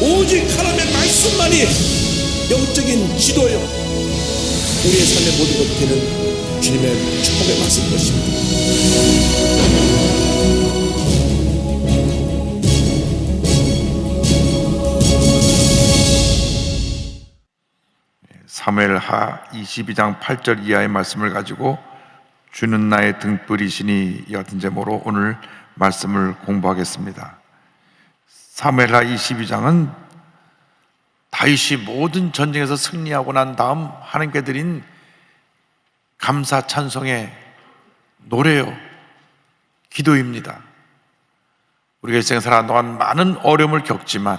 오직 하나님의 말씀만이 영적인 지도요, 우리의 삶의 모든 것이 되는 주님의 축복의 말씀인 것입니다. 사무엘하 22장 8절 이하의 말씀을 가지고 주는 나의 등불이시니 이 같은 제목으로 오늘 말씀을 공부하겠습니다. 사무엘하 22장은 다윗이 모든 전쟁에서 승리하고 난 다음 하나님께 드린 감사 찬송의 노래요, 기도입니다. 우리가 일생 살아가는 동안 많은 어려움을 겪지만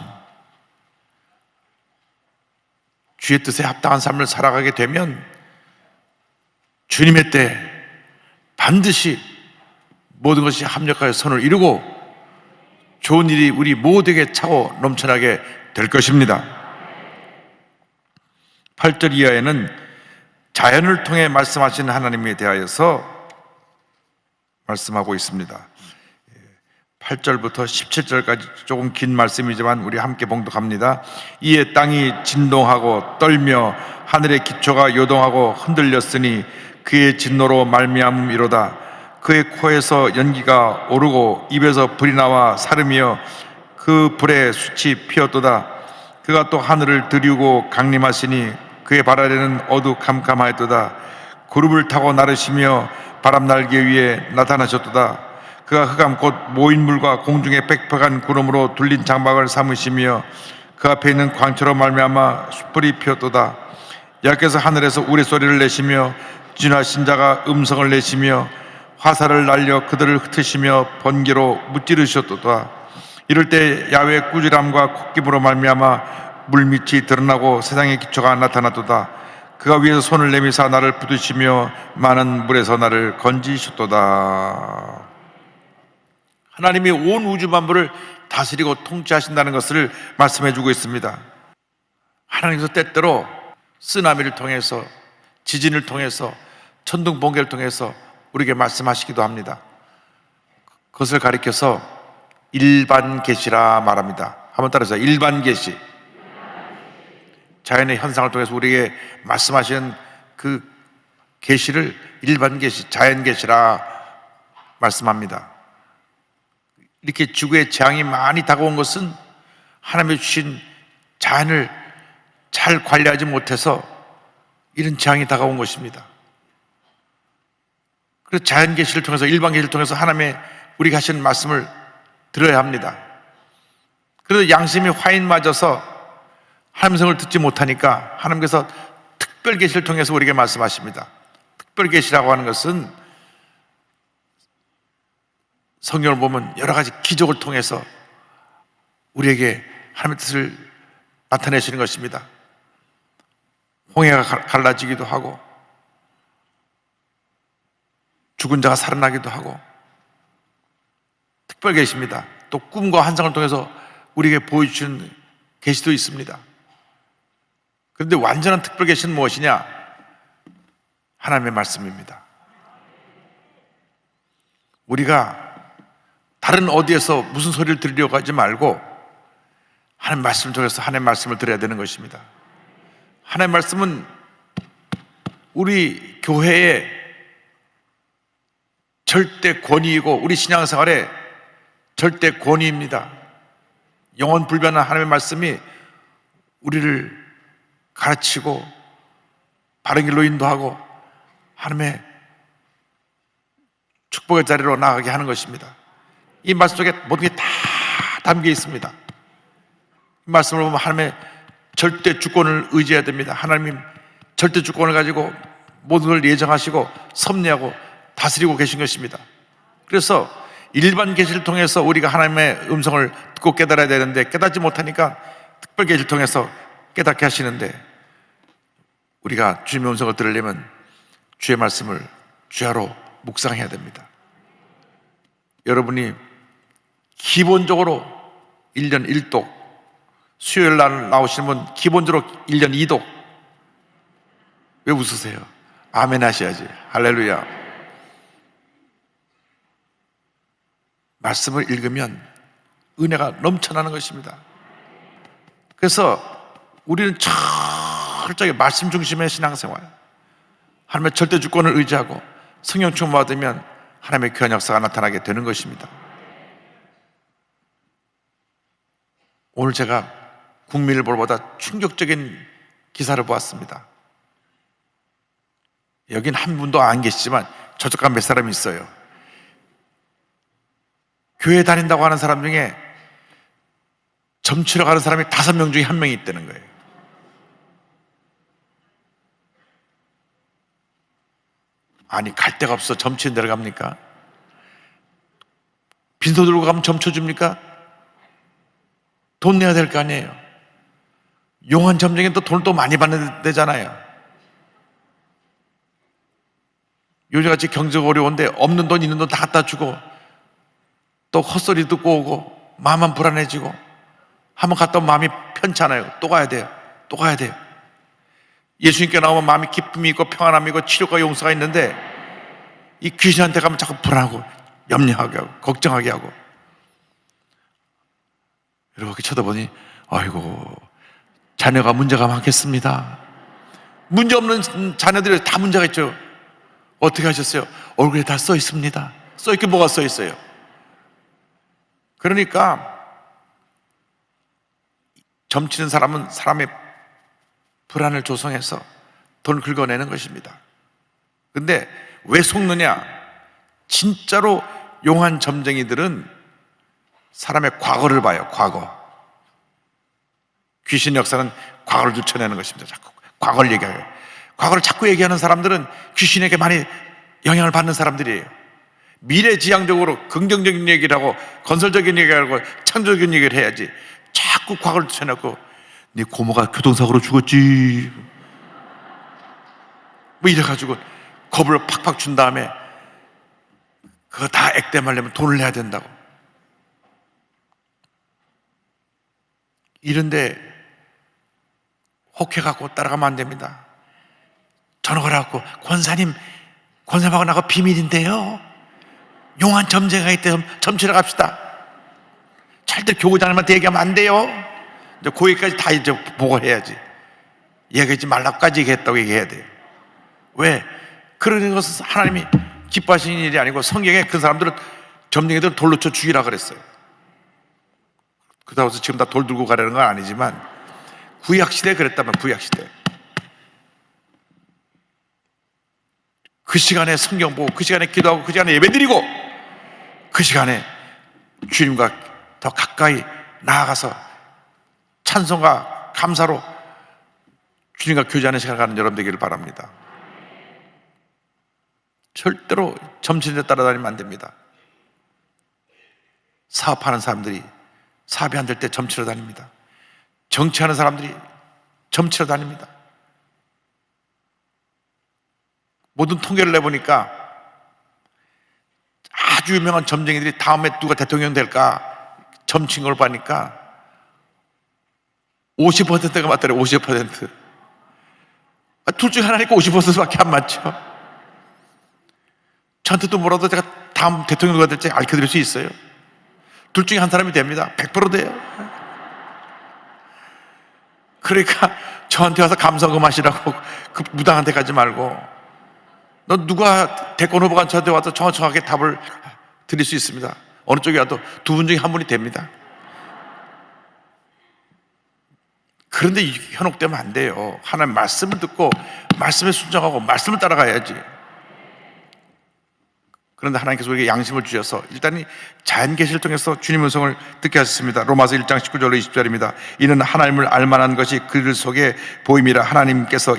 주의 뜻에 합당한 삶을 살아가게 되면 주님의 때 반드시 모든 것이 합력하여 선을 이루고 좋은 일이 우리 모두에게 차고 넘쳐나게 될 것입니다. 8절 이하에는 자연을 통해 말씀하신 하나님에 대하여서 말씀하고 있습니다. 8절부터 17절까지 조금 긴 말씀이지만 우리 함께 봉독합니다. 이에 땅이 진동하고 떨며 하늘의 기초가 요동하고 흔들렸으니 그의 진노로 말미암음이로다. 그의 코에서 연기가 오르고 입에서 불이 나와 사르며 그 불에 숯이 피었도다. 그가 또 하늘을 드리우고 강림하시니 그의 발 아래는 어두캄캄하였도다. 구름을 타고 나르시며 바람 날개 위에 나타나셨도다. 그가 흑암 곧 모인물과 공중에 빽빽한 구름으로 둘린 장막을 삼으시며 그 앞에 있는 광처럼 말미암아 숯불이 피었도다. 여호와께서 하늘에서 우레소리를 내시며 진화신 자가 음성을 내시며 화살을 날려 그들을 흩으시며 번개로 무찌르셨도다. 이럴 때 야훼의 꾸지람과 콧김으로 말미암아 물밑이 드러나고 세상의 기초가 나타났도다. 그가 위에서 손을 내미사 나를 부두시며 많은 물에서 나를 건지셨도다. 하나님이 온 우주 만물을 다스리고 통치하신다는 것을 말씀해 주고 있습니다. 하나님께서 때때로 쓰나미를 통해서, 지진을 통해서, 천둥 번개를 통해서 우리에게 말씀하시기도 합니다. 그것을 가리켜서 일반 계시라 말합니다. 한번 따라서 일반 계시. 자연의 현상을 통해서 우리에게 말씀하시는 그 계시를 일반 계시, 자연 계시라 말씀합니다. 이렇게 지구에 재앙이 많이 다가온 것은 하나님이 주신 자연을 잘 관리하지 못해서 이런 재앙이 다가온 것입니다. 그래서 자연 계시를 통해서, 일반 계시를 통해서 하나님의 우리가 하시는 말씀을 들어야 합니다. 그래서 양심이 화인 맞아서 하나님의 성을 듣지 못하니까 하나님께서 특별 계시를 통해서 우리에게 말씀하십니다. 특별 계시라고 하는 것은 성경을 보면 여러 가지 기적을 통해서 우리에게 하나님의 뜻을 나타내시는 것입니다. 홍해가 갈라지기도 하고 죽은 자가 살아나기도 하고 특별 계시입니다. 또 꿈과 환상을 통해서 우리에게 보여주시는 계시도 있습니다. 그런데 완전한 특별 계시는 무엇이냐? 하나님의 말씀입니다. 우리가 다른 어디에서 무슨 소리를 들으려고 하지 말고 하나님 말씀을 통해서 하나님 말씀을 들어야 되는 것입니다. 하나님 말씀은 우리 교회의 절대 권위이고 우리 신앙생활의 절대 권위입니다. 영원 불변한 하나님의 말씀이 우리를 가르치고 바른 길로 인도하고 하나님의 축복의 자리로 나아가게 하는 것입니다. 이 말씀 속에 모든 게 다 담겨 있습니다. 이 말씀을 보면 하나님의 절대 주권을 의지해야 됩니다. 하나님 절대 주권을 가지고 모든 걸 예정하시고 섭리하고 다스리고 계신 것입니다. 그래서 일반 계시를 통해서 우리가 하나님의 음성을 듣고 깨달아야 되는데 깨닫지 못하니까 특별 계시를 통해서 깨닫게 하시는데, 우리가 주님의 음성을 들으려면 주의 말씀을 주야로 묵상해야 됩니다. 여러분이 기본적으로 1년 1독, 수요일 날 나오시는 분 기본적으로 1년 2독. 왜 웃으세요? 아멘 하셔야지. 할렐루야. 말씀을 읽으면 은혜가 넘쳐나는 것입니다. 그래서 우리는 철저히 말씀 중심의 신앙생활, 하나님의 절대 주권을 의지하고 성령 충만 받으면 하나님의 귀한 역사가 나타나게 되는 것입니다. 오늘 제가 국민일보보다 충격적인 기사를 보았습니다. 여긴 한 분도 안 계시지만 저쪽 간 몇 사람이 있어요. 교회 다닌다고 하는 사람 중에 점치러 가는 사람이 5명 중에 1명이 있다는 거예요. 아니, 갈 데가 없어 점치는 데를 갑니까? 빈소 들고 가면 점쳐줍니까? 돈 내야 될 거 아니에요. 용한 점쟁이는 또 돈을 또 많이 받는 데잖아요. 요즘같이 경제가 어려운데 없는 돈 있는 돈 다 갖다 주고 또 헛소리 듣고 오고 마음만 불안해지고, 한번 갔다 오면 마음이 편찮아요. 또 가야 돼요. 또 가야 돼요. 예수님께 나오면 마음이 기쁨이 있고 평안함이 있고 치료가 용서가 있는데, 이 귀신한테 가면 자꾸 불안하고 염려하게 하고 걱정하게 하고. 이렇게 쳐다보니 아이고, 자녀가 문제가 많겠습니다. 문제 없는 자녀들이 다 문제가 있죠. 어떻게 하셨어요? 얼굴에 다 써 있습니다. 써 있게 뭐가 써 있어요? 그러니까 점치는 사람은 사람의 불안을 조성해서 돈을 긁어내는 것입니다. 근데 왜 속느냐? 진짜로 용한 점쟁이들은 사람의 과거를 봐요. 과거. 귀신 역사는 과거를 들춰내는 것입니다. 자꾸 과거를 얘기해요. 과거를 자꾸 얘기하는 사람들은 귀신에게 많이 영향을 받는 사람들이에요. 미래지향적으로 긍정적인 얘기를 하고 건설적인 얘기를 하고 창조적인 얘기를 해야지, 자꾸 과거를 들춰내고 네 고모가 교통사고로 죽었지 뭐 이래가지고 겁을 팍팍 준 다음에 그거 다 액땜하려면 돈을 내야 된다고. 이런데 혹해갖고 따라가면 안 됩니다. 전화를 하고 권사님하고 나하고 비밀인데요, 용한 점쟁이가 있대요. 점치러 갑시다. 절대 교구장님한테 얘기하면 안 돼요. 이제 그 얘기까지 다 이제 보고해야지. 얘기하지 말라고까지 얘기했다고 얘기해야 돼요. 왜? 그러는 것은 하나님이 기뻐하시는 일이 아니고, 성경에 그 사람들은 점쟁이들 돌로 쳐 죽이라 그랬어요. 그렇다고 해서 지금 다 돌 들고 가려는 건 아니지만 구약시대에 그랬다면, 구약시대 그 시간에 성경 보고, 그 시간에 기도하고, 그 시간에 예배드리고, 그 시간에 주님과 더 가까이 나아가서 찬송과 감사로 주님과 교제하는 시간을 가는 여러분 되기를 바랍니다. 절대로 점치는 데 따라다니면 안 됩니다. 사업하는 사람들이 사업이 안 될 때 점치러 다닙니다. 정치하는 사람들이 점치러 다닙니다. 모든 통계를 내보니까 아주 유명한 점쟁이들이 다음에 누가 대통령 될까 점친 걸 보니까 50%가 맞더래요. 50%. 둘 중에 하나니까 50%밖에 안 맞죠. 저한테도 뭐라도 제가 다음 대통령 누가 될지 알려드릴 수 있어요. 둘 중에 한 사람이 됩니다. 100% 돼요. 그러니까 저한테 와서 감사금 하시라고 그 무당한테 가지 말고, 너 누가 대권 후보가 저한테 와서 정확하게 답을 드릴 수 있습니다. 어느 쪽에 와도 두 분 중에 한 분이 됩니다. 그런데 현혹되면 안 돼요. 하나님 말씀을 듣고 말씀에 순종하고 말씀을 따라가야지. 그런데 하나님께서 우리에게 양심을 주셔서 일단 이 자연 계시를 통해서 주님의 음성을 듣게 하셨습니다. 로마서 1장 19절로 20절입니다. 이는 하나님을 알만한 것이 그들 속에 보임이라. 하나님께서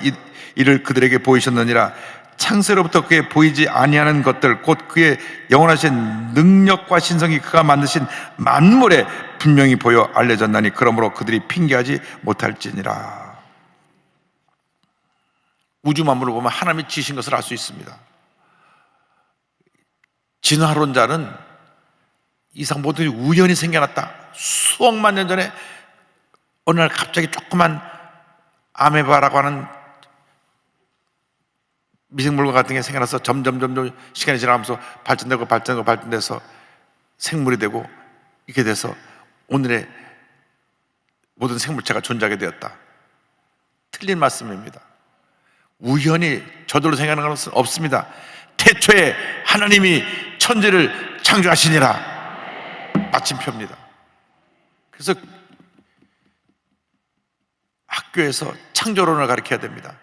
이를 그들에게 보이셨느니라. 창세로부터 그에 보이지 아니하는 것들 곧 그의 영원하신 능력과 신성이 그가 만드신 만물에 분명히 보여 알려졌나니 그러므로 그들이 핑계하지 못할지니라. 우주 만물을 보면 하나님이 지으신 것을 알 수 있습니다. 진화론자는 이상 모든 일이 우연히 생겨났다. 수억만 년 전에 어느 날 갑자기 조그만 아메바라고 하는 미생물과 같은 게 생겨나서 점점 시간이 지나가면서 발전돼서 생물이 되고, 이렇게 돼서 오늘의 모든 생물체가 존재하게 되었다. 틀린 말씀입니다. 우연히 저절로 생각하는 것은 없습니다. 태초에 하나님이 천지를 창조하시니라. 마침표입니다. 그래서 학교에서 창조론을 가르쳐야 됩니다.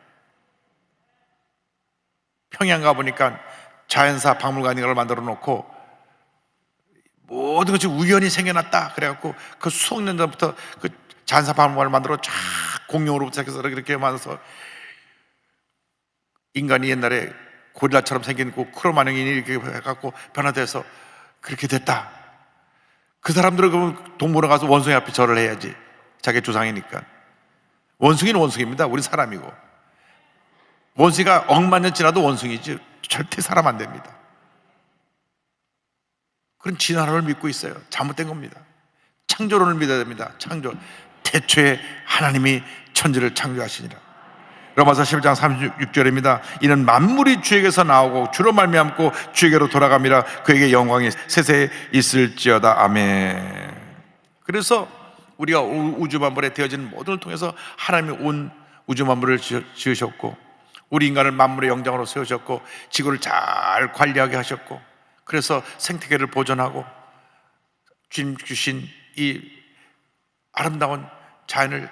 평양 가보니까 자연사 박물관 이런 걸 만들어 놓고 모든 것이 우연히 생겨났다 그래갖고 그 수억 년 전부터 그 자연사 박물관을 만들어 쫙 공룡으로 시작해서 이렇게 만들어서 인간이 옛날에 고릴라처럼 생긴 그 크로마뇽이 이렇게 해갖고 변화돼서 그렇게 됐다. 그 사람들은 그러면 동물원 가서 원숭이 앞에 절을 해야지. 자기 조상이니까. 원숭이는 원숭이입니다. 우리 사람이고. 원숭이가 억만 년 지나도 원숭이지 절대 사람 안 됩니다. 그런 진화론을 믿고 있어요. 잘못된 겁니다. 창조론을 믿어야 됩니다. 창조. 태초에 하나님이 천지를 창조하시니라. 로마서 11장 36절입니다. 이는 만물이 주에게서 나오고 주로 말미암고 주에게로 돌아감이라. 그에게 영광이 세세에 있을지어다. 아멘. 그래서 우리가 우주 만물에 되어진 모든 걸 통해서 하나님이 온 우주 만물을 지으셨고 우리 인간을 만물의 영장으로 세우셨고 지구를 잘 관리하게 하셨고 그래서 생태계를 보존하고 주님 주신 이 아름다운 자연을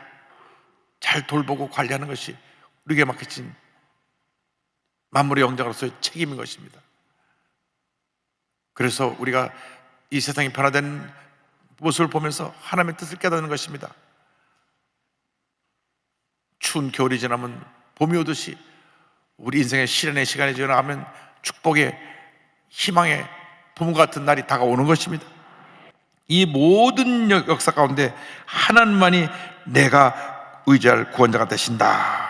잘 돌보고 관리하는 것이 우리에게 맡겨진 만물의 영장으로서의 책임인 것입니다. 그래서 우리가 이 세상이 변화된 모습을 보면서 하나님의 뜻을 깨닫는 것입니다. 추운 겨울이 지나면 봄이 오듯이 우리 인생의 시련의 시간이 지나가면 축복의 희망의 봄 같은 날이 다가오는 것입니다. 이 모든 역사 가운데 하나님만이 내가 의지할 구원자가 되신다.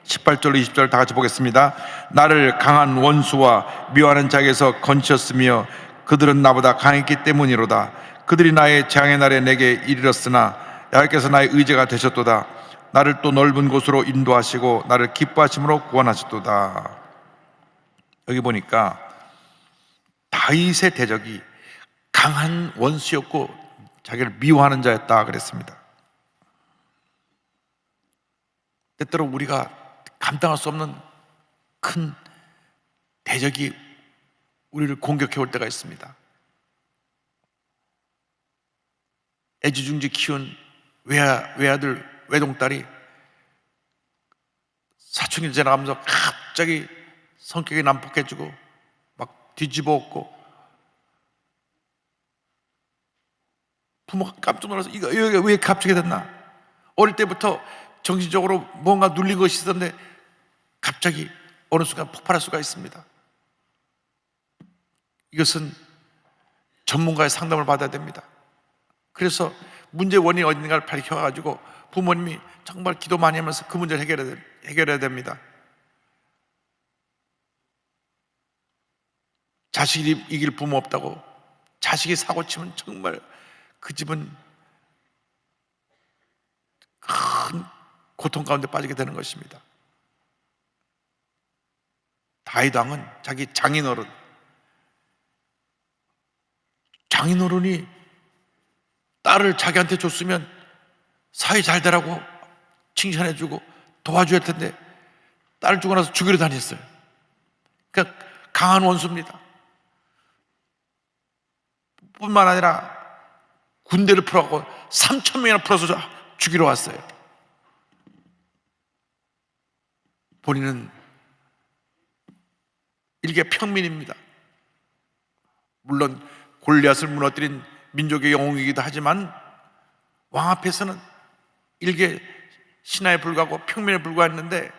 18절로 20절 다 같이 보겠습니다. 나를 강한 원수와 미워하는 자에게서 건지셨으며 그들은 나보다 강했기 때문이로다. 그들이 나의 재앙의 날에 내게 이르렀으나 여호와께서 나의 의지가 되셨도다. 나를 또 넓은 곳으로 인도하시고 나를 기뻐하심으로 구원하셨도다. 여기 보니까 다윗의 대적이 강한 원수였고 자기를 미워하는 자였다 그랬습니다. 때때로 우리가 감당할 수 없는 큰 대적이 우리를 공격해 올 때가 있습니다. 애지중지 키운 외아들, 외동딸이 사춘기 지나가면서 갑자기 성격이 난폭해지고 막 뒤집어 엎고 부모가 깜짝 놀라서 이거 왜 갑자기 됐나? 어릴 때부터 정신적으로 뭔가 눌린 것이 있었는데 갑자기 어느 순간 폭발할 수가 있습니다. 이것은 전문가의 상담을 받아야 됩니다. 그래서 문제의 원인이 어딘가를 밝혀가지고 부모님이 정말 기도 많이 하면서 그 문제를 해결해야 됩니다. 자식이 이길 부모 없다고 자식이 사고치면 정말 그 집은 큰 고통 가운데 빠지게 되는 것입니다. 다윗 왕은 자기 장인어른이 딸을 자기한테 줬으면 사이 잘 되라고 칭찬해주고 도와줘야 할 텐데 딸을 주고 나서 죽이러 다녔어요. 그러니까 강한 원수입니다. 뿐만 아니라 군대를 풀어갖고 3,000명이나 풀어서 죽이러 왔어요. 본인은 일개 평민입니다. 물론 골리앗을 무너뜨린 민족의 영웅이기도 하지만 왕 앞에서는 일개 신하에 불과하고 평민에 불과했는데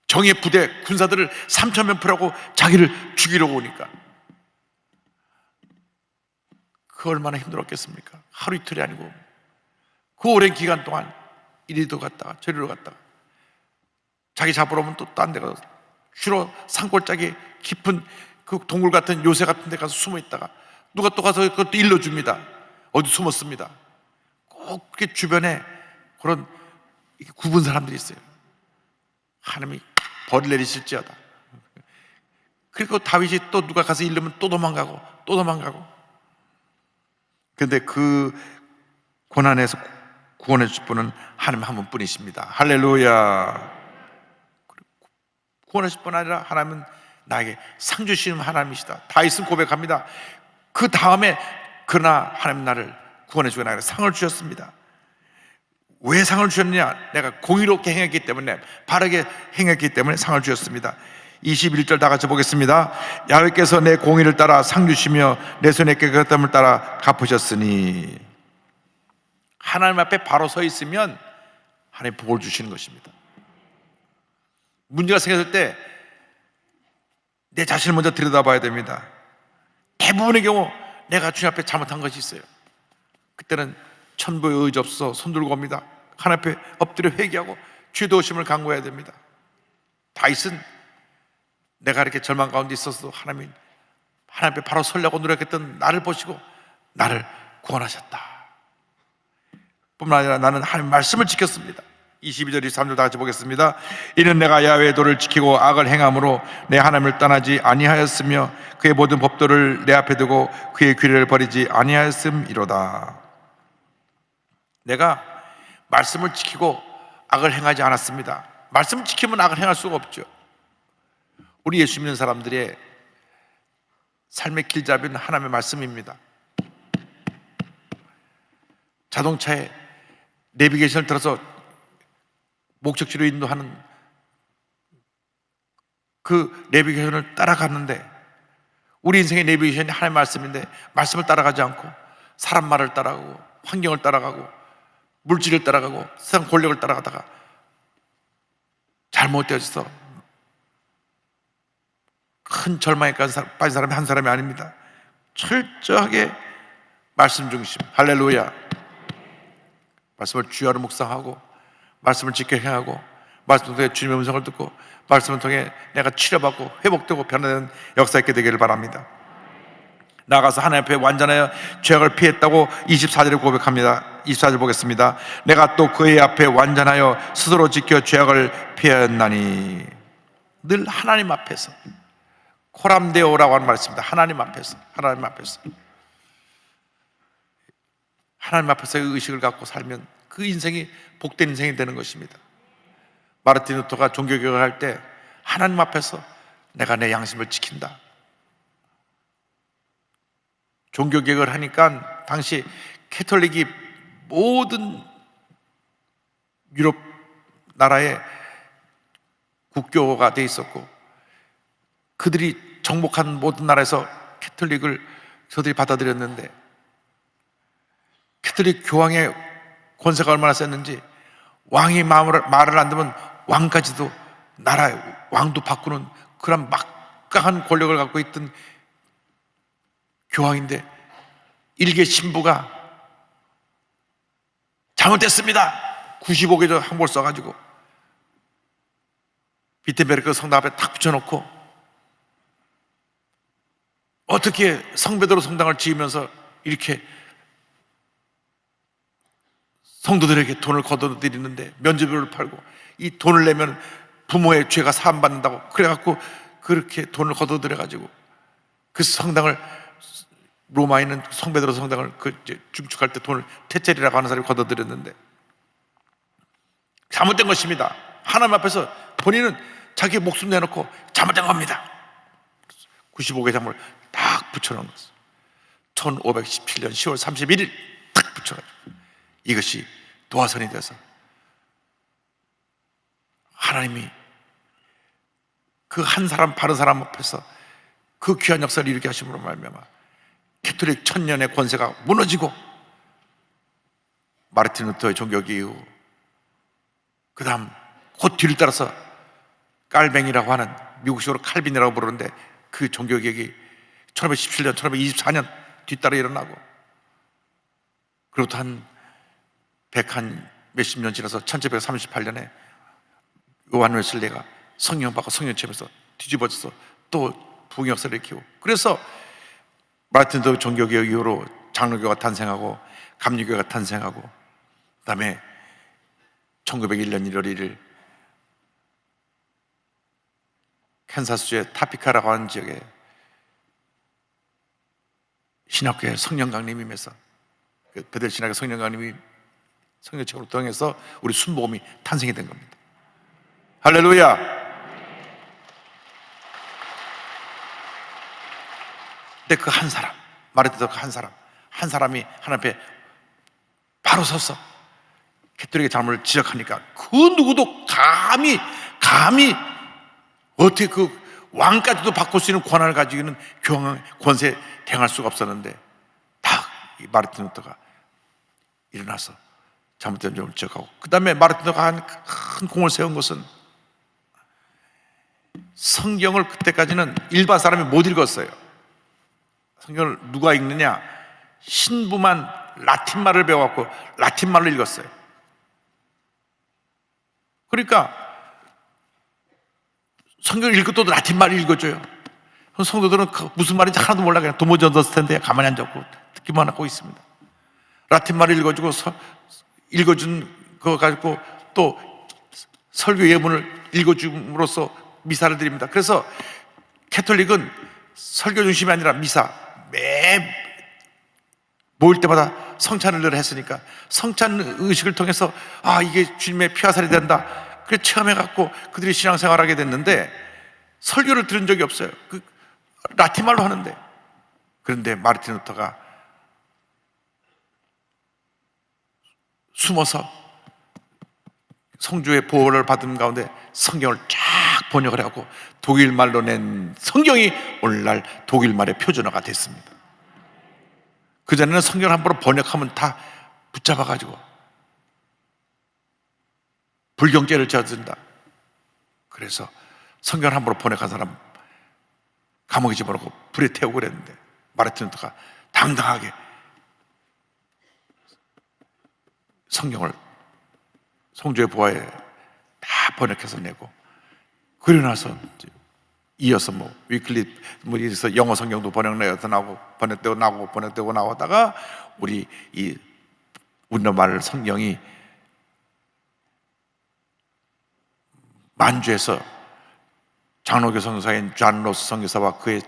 정예 부대 군사들을 3,000명 풀하고 자기를 죽이러 오니까 그 얼마나 힘들었겠습니까? 하루 이틀이 아니고 그 오랜 기간 동안 이리도 갔다가 저리로 갔다가 자기 잡으러 오면 또 딴 데 가서 주로 산골짜기 깊은 그 동굴 같은 요새 같은 데 가서 숨어 있다가 누가 또 가서 그것도 일러줍니다. 어디 숨었습니다. 꼭 그렇게 주변에 그런 굽은 사람들이 있어요. 하나님이 벌을 내리실지어다. 그리고 다윗이 또 누가 가서 일르면 또 도망가고 또 도망가고. 그런데 그 고난에서 구원해 주실 분은 하나님 한 분뿐이십니다. 할렐루야. 구원해 주실 뿐 아니라 하나님은 나에게 상 주시는 하나님이시다. 다윗은 고백합니다. 그 다음에 그러나 하나님 나를 구원해 주고 나에게 상을 주셨습니다. 왜 상을 주셨느냐? 내가 공의롭게 행했기 때문에, 바르게 행했기 때문에 상을 주셨습니다. 21절 다 같이 보겠습니다. 야훼께서 내 공의를 따라 상 주시며 내 손의 깨끗함을 따라 갚으셨으니. 하나님 앞에 바로 서 있으면 하나님 복을 주시는 것입니다. 문제가 생겼을 때 내 자신을 먼저 들여다봐야 됩니다. 대부분의 경우 내가 주님 앞에 잘못한 것이 있어요. 그때는 천부의 의지 없어 손 들고 옵니다. 하나님 앞에 엎드려 회개하고 죄 도우심을 간구해야 됩니다. 다윗은 내가 이렇게 절망 가운데 있어서 하나님 앞에 바로 서려고 노력했던 나를 보시고 나를 구원하셨다. 뿐만 아니라 나는 하나님 말씀을 지켰습니다. 22절 23절 다 같이 보겠습니다. 이는 내가 야훼의 도를 지키고 악을 행함으로 내 하나님을 떠나지 아니하였으며 그의 모든 법도를 내 앞에 두고 그의 규례를 버리지 아니하였음이로다. 내가 말씀을 지키고 악을 행하지 않았습니다. 말씀을 지키면 악을 행할 수가 없죠. 우리 예수 믿는 사람들의 삶의 길잡이는 하나님의 말씀입니다. 자동차에 내비게이션을 들어서 목적지로 인도하는 그 내비게이션을 따라갔는데, 우리 인생의 내비게이션이 하나님의 말씀인데 말씀을 따라가지 않고 사람 말을 따라가고 환경을 따라가고 물질을 따라가고 세상 권력을 따라가다가 잘못되어져서 큰 절망에 빠진 사람이 한 사람이 아닙니다. 철저하게 말씀 중심, 할렐루야. 말씀을 주야로 묵상하고 말씀을 지켜 행하고 말씀을 통해 주님의 음성을 듣고 말씀을 통해 내가 치료받고 회복되고 변화되는 역사 있게 되기를 바랍니다. 나아가서 하나님 앞에 완전하여 죄악을 피했다고 24절에 고백합니다. 24절 보겠습니다. 내가 또 그의 앞에 완전하여 스스로 지켜 죄악을 피하였나니. 늘 하나님 앞에서, 코람데오라고 하는 말이 있습니다. 하나님 앞에서, 하나님 앞에서, 하나님 앞에서의 의식을 갖고 살면 그 인생이 복된 인생이 되는 것입니다. 마르틴 루터가 종교개혁을 할 때 하나님 앞에서 내가 내 양심을 지킨다. 종교개혁을 하니까 당시 캐톨릭이 모든 유럽 나라에 국교가 돼 있었고, 그들이 정복한 모든 나라에서 캐톨릭을 저들이 받아들였는데, 캐톨릭 교황의 권세가 얼마나 셌는지, 왕이 말을 안 듣면 왕까지도, 나라의 왕도 바꾸는 그런 막강한 권력을 갖고 있던 교황인데, 일개 신부가 잘못됐습니다 95개 항목을 써가지고 비텐베르크 성당 앞에 탁 붙여놓고, 어떻게 성베드로 성당을 지으면서 이렇게 성도들에게 돈을 거둬들이는데 면죄부를 팔고, 이 돈을 내면 부모의 죄가 사함받는다고 그래갖고 그렇게 돈을 거둬들여가지고 그 성당을, 로마에 있는 성베드로 성당을 그 중축할 때 돈을, 테체리라고 하는 사람이 거둬들였는데 잘못된 것입니다. 하나님 앞에서 본인은 자기 목숨 내놓고 잘못된 겁니다 95개 장을 딱 붙여놓은 거죠. 1517년 10월 31일 딱 붙여가지고 이것이 도화선이 돼서 하나님이 그 한 사람 바른 사람 앞에서 그 귀한 역사를 일으키게 하심으로 말미암아 캐톨릭 천년의 권세가 무너지고, 마르틴 루터의 종교개혁 이후 그 다음 곧 뒤를 따라서 깔뱅이라고 하는, 미국식으로 칼빈이라고 부르는데 그 종교개혁이 1517년 1524년 뒤따라 일어나고, 그로부터 한 몇십 년 지나서 1738년에 요한 웨슬레가 성령 받고 성령 체험에서 뒤집어져서 또 부흥 역사를 일으키고, 그래서 마르틴 루터 종교개혁 이후로 장로교가 탄생하고 감리교가 탄생하고, 그 다음에 1901년 1월 1일 캔사스주의 타피카라고 하는 지역에 신학교에 성령 강림임에서, 베델 신학교 성령 강림이 성경책으로 통해서 우리 순복음이 탄생이 된 겁니다. 할렐루야. 근데 그 한 사람, 말했던 그 한 사람이 하나님 앞에 바로 서서 캐톨릭의 잘못을 지적하니까 그 누구도 감히 어떻게 그 왕까지도 바꿀 수 있는 권한을 가지고 있는 권세에 대항할 수가 없었는데 딱 이 마르틴 루터가 일어나서 잘못된 점을 지적하고, 그 다음에 마르틴 루터가 한 큰 공을 세운 것은 성경을 그때까지는 일반 사람이 못 읽었어요. 성경을 누가 읽느냐? 신부만 라틴말을 배워갖고 라틴말로 읽었어요. 그러니까 성경을 읽을 때도 라틴말을 읽어줘요. 성도들은 무슨 말인지 하나도 몰라, 그냥 도무지 언더스탠드에 가만히 앉았고 듣기만 하고 있습니다. 라틴말을 읽어주고 읽어준 거 가지고 또 설교 예문을 읽어줌으로써 미사를 드립니다. 그래서 캐톨릭은 설교 중심이 아니라 미사, 매 모일 때마다 성찬을 늘 했으니까 성찬 의식을 통해서 이게 주님의 피와 살이 된다, 그래 체험해갖고 그들이 신앙생활하게 됐는데 설교를 들은 적이 없어요. 그 라틴말로 하는데. 그런데 마르틴 루터가 숨어서 성주의 보호를 받은 가운데 성경을 쫙 번역을 하고 독일말로 낸 성경이 오늘날 독일말의 표준어가 됐습니다. 그전에는 성경을 함부로 번역하면 다 붙잡아가지고 불경죄를 져준다. 그래서 성경을 함부로 번역한 사람 감옥에 집어넣고 불에 태우고 그랬는데 마르틴 루터가 당당하게 성경을 성주의 보화에 다 번역해서 내고, 그러고 나서 이어서 위클리 이래서 영어 성경도 번역되어 나오고 번역되고 나오고 번역되고 나오다가 우리 이 우리나라 성경이 만주에서 장로교 선교사인 존 로스 선교사와 그의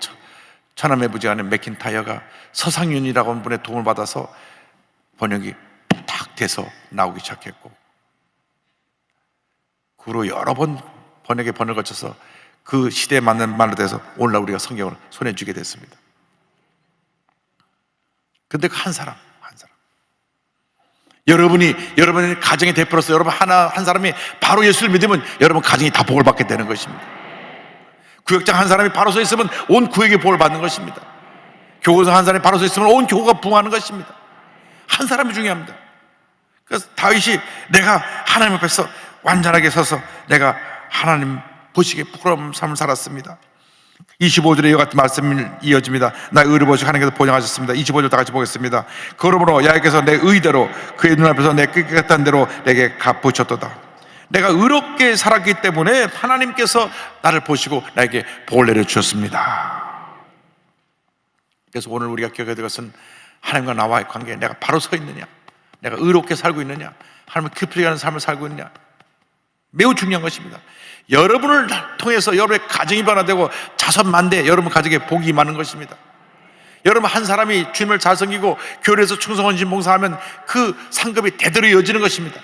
처남의 부지간인 맥킨타이어가 서상윤이라고 하는 분의 도움을 받아서 번역이 탁 돼서 나오기 시작했고, 그 후로 여러 번 번역을 거쳐서 그 시대에 맞는 말로 돼서 오늘날 우리가 성경을 손에 쥐게 됐습니다. 근데 그 한 사람 여러분의 가정의 대표로서 여러분 한 사람이 바로 예수를 믿으면 여러분 가정이 다 복을 받게 되는 것입니다. 구역장 한 사람이 바로 서 있으면 온 구역이 복을 받는 것입니다. 교구장 한 사람이 바로 서 있으면 온 교구가 부흥하는 것입니다. 한 사람이 중요합니다. 그래서 다윗이 내가 하나님 앞에서 완전하게 서서 내가 하나님 보시기에 부끄러운 삶을 살았습니다. 25절에 이와 같은 말씀이 이어집니다. 나의 의를 보시고 하나님께서 보장하셨습니다. 25절 다 같이 보겠습니다. 그러므로 야훼께서 내 의대로 그의 눈앞에서 내 깨끗한 대로 내게 갚으셨도다. 내가 의롭게 살았기 때문에 하나님께서 나를 보시고 나에게 복을 내려주셨습니다. 그래서 오늘 우리가 기억해야 될 것은 하나님과 나와의 관계에 내가 바로 서 있느냐, 내가 의롭게 살고 있느냐, 하나님을 깊이 가는 삶을 살고 있느냐, 매우 중요한 것입니다. 여러분을 통해서 여러분의 가정이 변화되고 자손 만대 여러분 가정에 복이 임하는 것입니다. 여러분 한 사람이 주님을 잘 섬기고 교회에서 충성헌신 봉사하면 그 상급이 대대로 이어지는 것입니다.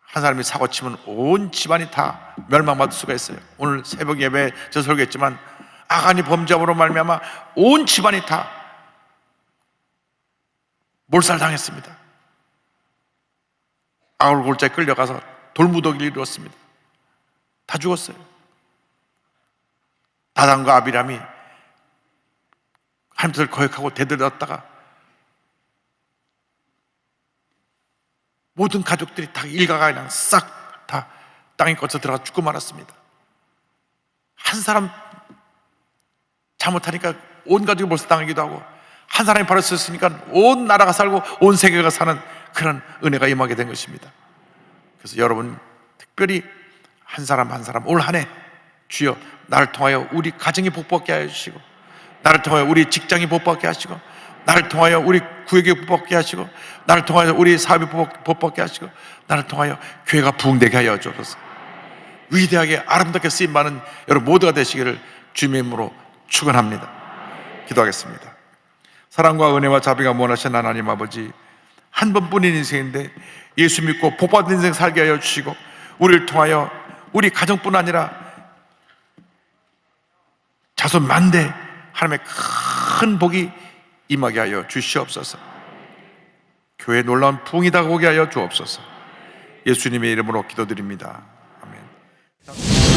한 사람이 사고치면 온 집안이 다 멸망받을 수가 있어요. 오늘 새벽 예배에 저 설교했지만 아간이 범죄함으로 말미암아 온 집안이 다 몰살당했습니다. 아울 골짜기에 끌려가서 돌무더기를 이루었습니다. 다 죽었어요. 다단과 아비람이 하나님 뜻을 거역하고 대들었다가 모든 가족들이 다 일가가 그냥 싹 다 땅에 꽂혀 들어가 죽고 말았습니다. 한 사람 잘못하니까 온 가족이 몰살당하기도 하고, 한 사람이 바로 섰으니까 온 나라가 살고 온 세계가 사는 그런 은혜가 임하게 된 것입니다. 그래서 여러분 특별히 한 사람 한 사람 올 한 해 주여 나를 통하여 우리 가정이 복받게 하여 주시고, 나를 통하여 우리 직장이 복받게 하시고, 나를 통하여 우리 구역이 복받게 하시고, 나를 통하여 우리 사업이 복받게 하시고, 나를 통하여 교회가 부흥되게 하여 주옵소서. 위대하게 아름답게 쓰임받는 여러분 모두가 되시기를 주님의 이름으로 축원합니다. 기도하겠습니다. 사랑과 은혜와 자비가 무한하신 하나님 아버지, 한 번뿐인 인생인데 예수 믿고 복받은 인생 살게 하여 주시고, 우리를 통하여 우리 가정뿐 아니라 자손 만대 하나님의 큰 복이 임하게 하여 주시옵소서. 교회 놀라운 부흥이 다가오게 하여 주옵소서. 예수님의 이름으로 기도드립니다. 아멘.